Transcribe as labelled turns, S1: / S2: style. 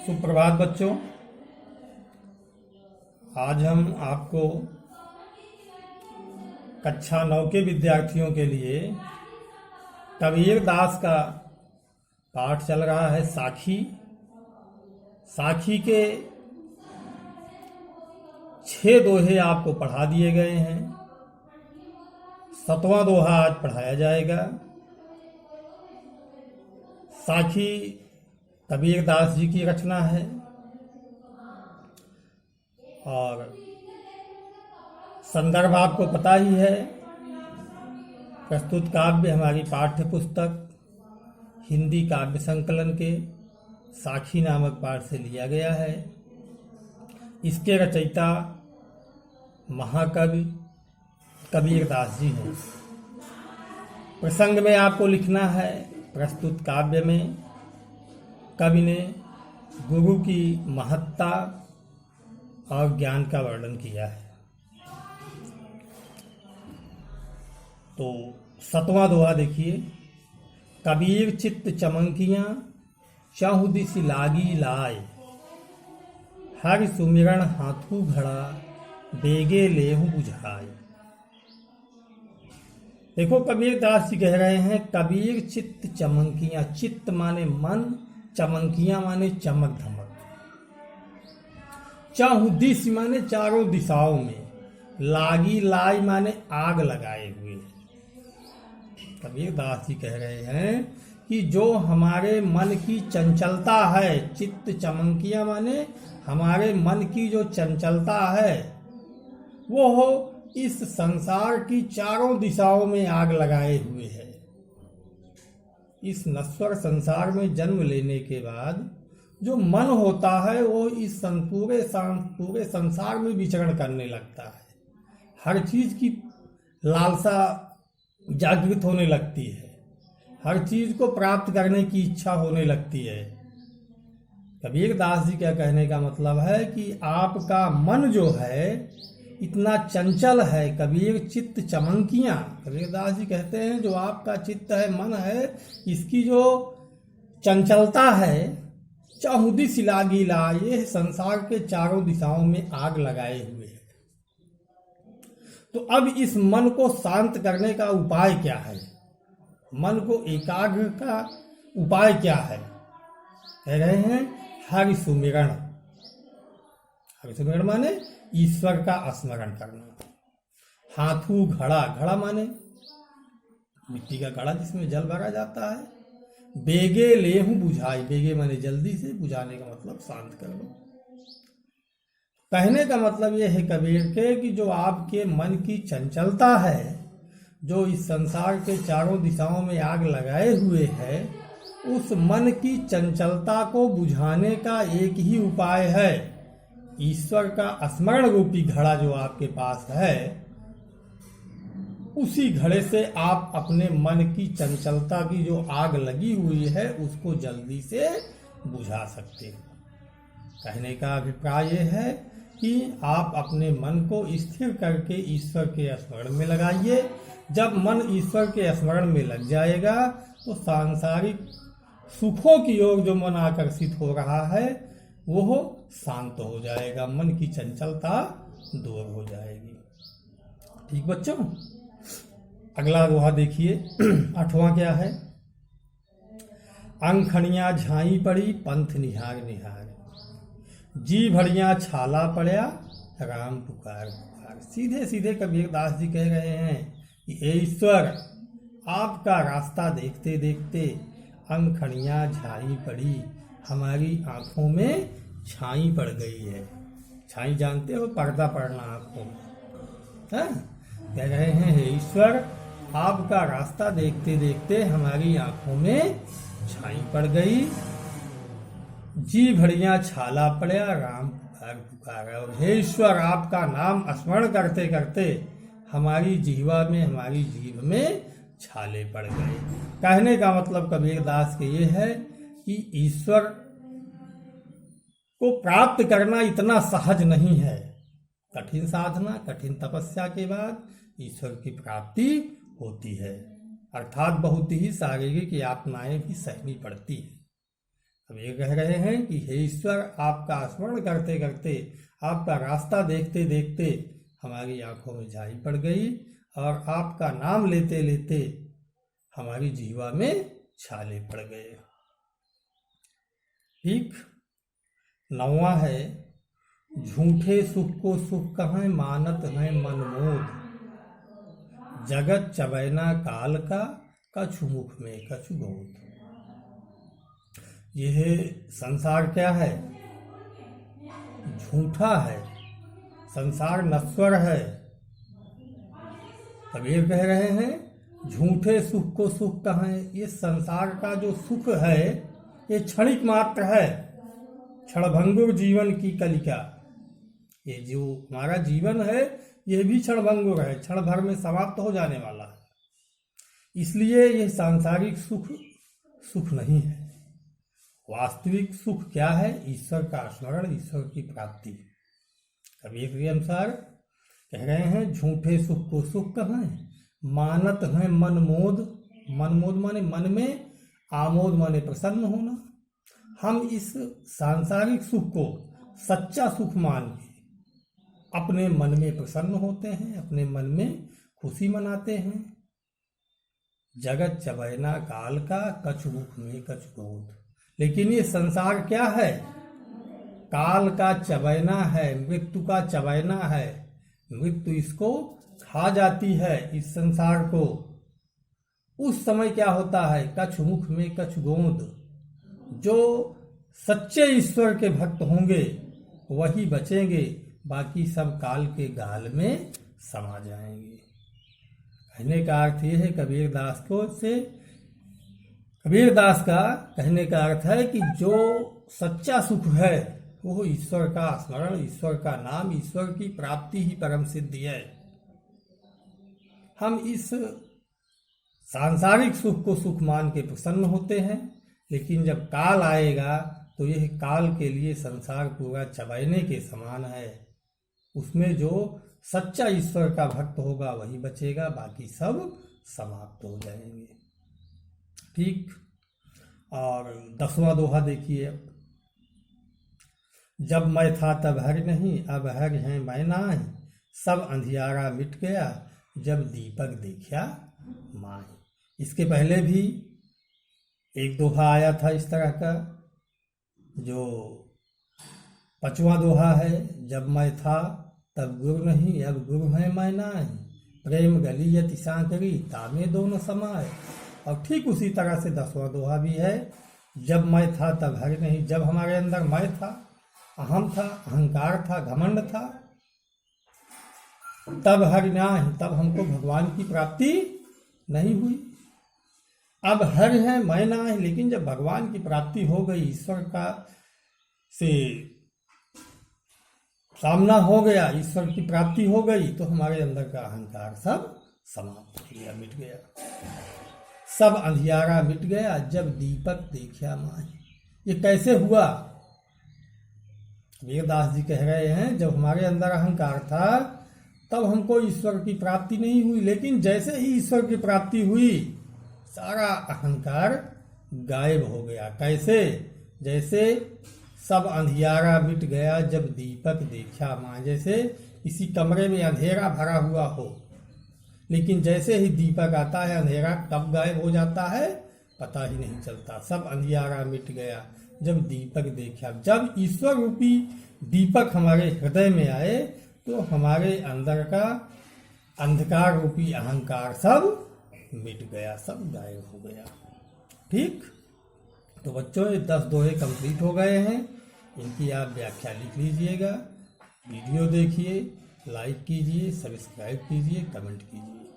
S1: सुप्रभात बच्चों। आज हम आपको कक्षा 9 के विद्यार्थियों के लिए कबीर दास का पाठ चल रहा है साखी। साखी के 6 दोहे आपको पढ़ा दिए गए हैं। 7वां दोहा आज पढ़ाया जाएगा। साखी कबीर दास जी की रचना है और संदर्भ आपको पता ही है। प्रस्तुत काव्य हमारी पाठ्य पुस्तक हिंदी काव्य संकलन के साखी नामक पाठ से लिया गया है। इसके रचयिता महाकवि कबीर दास जी हैं। प्रसंग में आपको लिखना है, प्रस्तुत काव्य में कवि ने गुरु की महत्ता और ज्ञान का वर्णन किया है। तो 7वां दोहा देखिए। कबीर चित्त चमंकियां चहुँ दिस लागी लाए, हरि सुमिरन हाथू घड़ा बेगे लेहु बुझाए। देखो कबीर दास जी कह रहे हैं कबीर चित्त चमंकियां। चित्त माने मन, चमंकियां माने चमक धमक। चहुँ दिस माने चारों दिशाओं में, लागी लाई माने आग लगाए हुए। कबीर दास जी कह रहे हैं कि जो हमारे मन की चंचलता है, चित्त चमंकियां माने हमारे मन की जो चंचलता है, वो हो इस संसार की चारों दिशाओं में आग लगाए हुए है। इस नश्वर संसार में जन्म लेने के बाद जो मन होता है वो इस पूरे संसार में विचरण करने लगता है। हर चीज की लालसा जागृत होने लगती है, हर चीज को प्राप्त करने की इच्छा होने लगती है। कबीर दास जी क्या कहने का मतलब है कि आपका मन जो है इतना चंचल है। कबीर चित्त चमंकियां, कबीर दास जी कहते हैं जो आपका चित्त है, मन है, इसकी जो चंचलता है, चहुँ दिस लागी लाए, ये संसार के चारों दिशाओं में आग लगाए हुए है। तो अब इस मन को शांत करने का उपाय क्या है? मन को एकाग्र का उपाय क्या है? कह रहे हैं हरि सुमिरण। हरि सुमिरण माने ईश्वर का स्मरण करना। हाथू घड़ा, घड़ा माने मिट्टी का घड़ा जिसमें जल भरा जाता है। बेगे लेहु बुझाई, बेगे माने जल्दी से, बुझाने का मतलब शांत कर लो। कहने का मतलब यह है कबीर के कि जो आपके मन की चंचलता है, जो इस संसार के चारों दिशाओं में आग लगाए हुए है, उस मन की चंचलता को बुझाने का एक ही उपाय है। ईश्वर का स्मरण रूपी घड़ा जो आपके पास है, उसी घड़े से आप अपने मन की चंचलता की जो आग लगी हुई है उसको जल्दी से बुझा सकते हो। कहने का अभिप्राय यह है कि आप अपने मन को स्थिर करके ईश्वर के स्मरण में लगाइए। जब मन ईश्वर के स्मरण में लग जाएगा तो सांसारिक सुखों की ओर जो मन आकर्षित हो रहा है वो शांत हो जाएगा, मन की चंचलता दूर हो जाएगी। ठीक बच्चों, अगला दोहा देखिए। 8वां क्या है? अंखणियां झाई पड़ी पंथ निहार निहार, जी भड़ियां छाला पड़या राम पुकार पुकार। सीधे सीधे कबीर दास जी कह रहे हैं कि हे ईश्वर, आपका रास्ता देखते देखते अंखणियां झाई पड़ी, हमारी आंखों में छाई पड़ गई है। छाई जानते हो, पर्दा पड़ना आंखों में। कह रहे हैं हे ईश्वर, आपका रास्ता देखते देखते हमारी आंखों में छाई पड़ गई। जी भड़ियां छाला पड़या राम पुकार पुकार। और हे ईश्वर, आपका नाम स्मरण करते करते हमारी जिह्वा में, हमारी जीभ में छाले पड़ गए। कहने का मतलब कबीर दास के ये है कि ईश्वर को प्राप्त करना इतना सहज नहीं है। कठिन साधना, कठिन तपस्या के बाद ईश्वर की प्राप्ति होती है, अर्थात बहुत ही शारीरिक यातनाएं भी सहनी पड़ती है। अब ये कह रहे हैं कि हे ईश्वर, आपका स्मरण करते करते, आपका रास्ता देखते देखते हमारी आंखों में झाई पड़ गई और आपका नाम लेते लेते हमारी जीवा में छाले पड़ गए। ठीक। 9वां है, झूठे सुख को सुख कहें, मानत है मनमोद, जगत चबैना काल का, कछु मुख में कछु गोद। यह संसार क्या है? झूठा है, संसार नश्वर है। कबीर कह रहे हैं झूठे सुख को सुख कहें। ये संसार का जो सुख है ये क्षणिक मात्र है, क्षणभंगुर जीवन की कलिका। ये जो हमारा जीवन है ये भी क्षणभंगुर है, क्षण भर में समाप्त हो जाने वाला है। इसलिए ये सांसारिक सुख सुख नहीं है। वास्तविक सुख क्या है? ईश्वर का स्मरण, ईश्वर की प्राप्ति। कबीर के अनुसार कह रहे हैं झूठे सुख को सुख कहें, मानत है मनमोद। मनमोद माने मन में, आमोद माने प्रसन्न होना। हम इस सांसारिक सुख को सच्चा सुख मान के अपने मन में प्रसन्न होते हैं, अपने मन में खुशी मनाते हैं। जगत चबैना काल का, कछु मुख में कछु गोद। लेकिन ये संसार क्या है? काल का चबैना है, मृत्यु का चबैना है। मृत्यु इसको खा जाती है, इस संसार को। उस समय क्या होता है? कछु मुख में कछु गोद। जो सच्चे ईश्वर के भक्त होंगे वही बचेंगे, बाकी सब काल के गाल में समा जाएंगे। कहने का अर्थ यह है कबीरदास का कहने का अर्थ है कि जो सच्चा सुख है वो ईश्वर का स्मरण, ईश्वर का नाम, ईश्वर की प्राप्ति ही परम सिद्धि है। हम इस सांसारिक सुख को सुख मान के प्रसन्न होते हैं, लेकिन जब काल आएगा तो यह काल के लिए संसार पूरा चबैने के समान है। उसमें जो सच्चा ईश्वर का भक्त होगा वही बचेगा, बाकी सब समाप्त हो जाएंगे। ठीक। और 10वां दोहा देखिए। अब जब मैं था तब हर नहीं, अब हर है मैं नाहीं, सब अंधियारा मिट गया, जब दीपक देखा माही। इसके पहले भी एक दोहा आया था इस तरह का, जो 5वां दोहा है, जब मैं था तब गुरु नहीं, अब गुरु है मैं नाहीं, प्रेम गलियति सांकरी, तामे दोनों समाए। और ठीक उसी तरह से 10वां दोहा भी है, जब मैं था तब हर नहीं। जब हमारे अंदर मैं था, अहम था, अहंकार था, घमंड था, तब हर नाही, तब हमको भगवान की प्राप्ति नहीं हुई। अब हर है मैं नाही, लेकिन जब भगवान की प्राप्ति हो गई, ईश्वर का से सामना हो गया, ईश्वर की प्राप्ति हो गई, तो हमारे अंदर का अहंकार सब समाप्त हो गया, मिट गया। सब अंधियारा मिट गया, जब दीपक देखा माही। ये कैसे हुआ? कबीरदास जी कह रहे हैं जब हमारे अंदर अहंकार था तब हमको ईश्वर की प्राप्ति नहीं हुई, लेकिन जैसे ही ईश्वर की प्राप्ति हुई सारा अहंकार गायब हो गया। कैसे? जैसे सब अंधियारा मिट गया जब दीपक देखा माँ। जैसे किसी कमरे में अंधेरा भरा हुआ हो, लेकिन जैसे ही दीपक आता है अंधेरा कब गायब हो जाता है पता ही नहीं चलता। सब अंधियारा मिट गया जब दीपक देखा। जब ईश्वर रूपी दीपक हमारे हृदय में आए तो हमारे अंदर का अंधकार रूपी अहंकार सब मिट गया, सब गायब हो गया। ठीक। तो बच्चों ये 10 दोहे कंप्लीट हो गए हैं। इनकी आप व्याख्या लिख लीजिएगा, वीडियो देखिए, लाइक कीजिए, सब्सक्राइब कीजिए, कमेंट कीजिए।